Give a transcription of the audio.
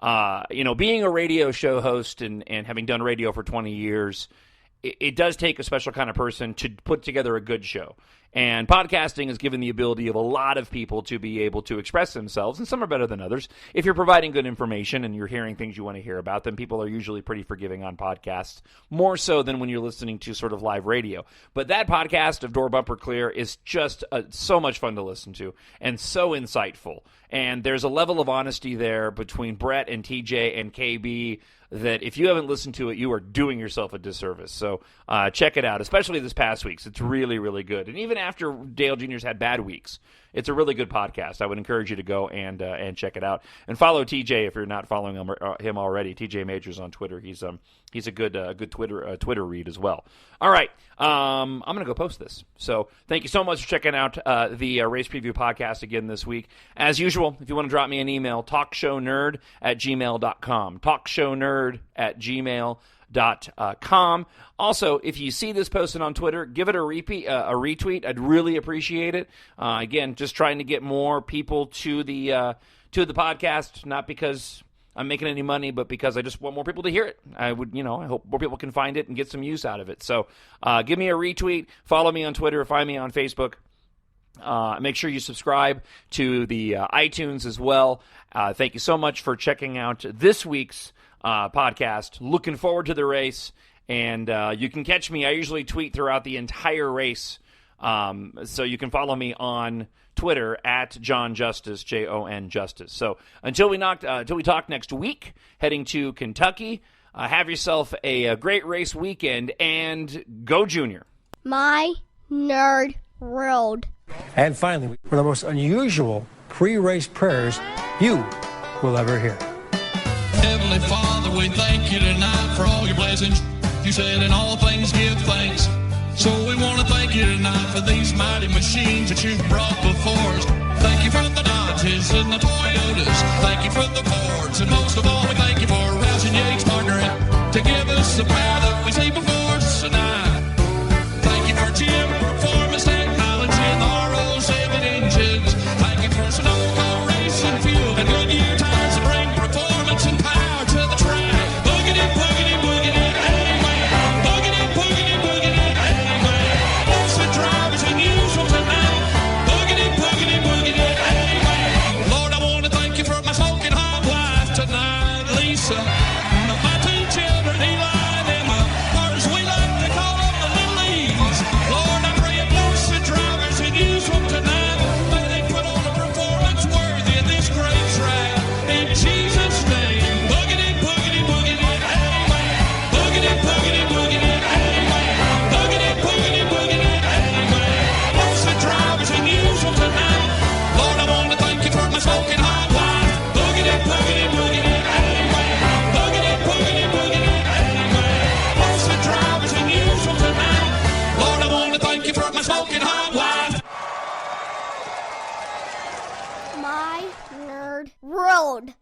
being a radio show host and having done radio for 20 years, it does take a special kind of person to put together a good show. And podcasting has given the ability of a lot of people to be able to express themselves, and some are better than others. If you're providing good information and you're hearing things you want to hear about, then people are usually pretty forgiving on podcasts, more so than when you're listening to sort of live radio. But that podcast of Door Bumper Clear is just so much fun to listen to and so insightful. And there's a level of honesty there between Brett and TJ and KB that if you haven't listened to it, you are doing yourself a disservice. So check it out, especially this past week's. It's really, really good. And even after Dale Jr.'s had bad weeks, it's a really good podcast. I would encourage you to go and check it out. And follow TJ if you're not following him already. TJ Majors on Twitter. He's a good Twitter read as well. All right, I'm going to go post this. So thank you so much for checking out the Race Preview podcast again this week. As usual, if you want to drop me an email, talkshownerd@gmail.com. talkshownerd@gmail.com. Also, if you see this posted on Twitter, give it a retweet. I'd really appreciate it. Again, just trying to get more people to the podcast, not because I'm making any money, but because I just want more people to hear it. I hope more people can find it and get some use out of it. So give me a retweet, follow me on Twitter, find me on Facebook. Make sure you subscribe to the iTunes as well. Thank you so much for checking out this week's podcast. Looking forward to the race, and you can catch me. I usually tweet throughout the entire race, so you can follow me on Twitter at John Justice, Jon Justice. So until we talk next week, heading to Kentucky, have yourself a great race weekend, and go Junior. My Nerd World. And finally, one of the most unusual pre-race prayers you will ever hear. Heavenly Father, we thank you tonight for all your blessings. You said in all things give thanks. So we want to thank you tonight for these mighty machines that you've brought before us. Thank you for the Dodges and the Toyotas. Thank you for the Fords. And most of all, we thank you for Roush and Yates partnering to give us the power that we see before us tonight. Thank you for Jim Performance Technology and the RO7 engines. Thank you for Sunoco Racing Fuel and Goodyear tires that bring performance and power to the track. Boogity, boogity, boogity, amen. Boogity, boogity, boogity, amen. Bless the drivers unusual tonight. Boogity, boogity, boogity, amen. Lord, I want to thank you for my smoking hot wife tonight, Lisa. And my two children, Eli and Emma. Or as we like to call them, the little E's. Lord, I pray you bless the drivers unusual tonight. May they put on a performance worthy of this great track. In Jesus' name. Boogity, boogity, boogity, amen. Boogity, boogity, boogity, amen. Boogity, boogity, boogity, amen. Bless the drivers unusual tonight. Lord, I want to thank you for my smoking hot wife. Boogity, boogity, boogity, amen. Boogity, boogity, boogity, amen. Bless the drivers unusual tonight. Lord, I want to thank you for my smoking hot wife. My Nerd World.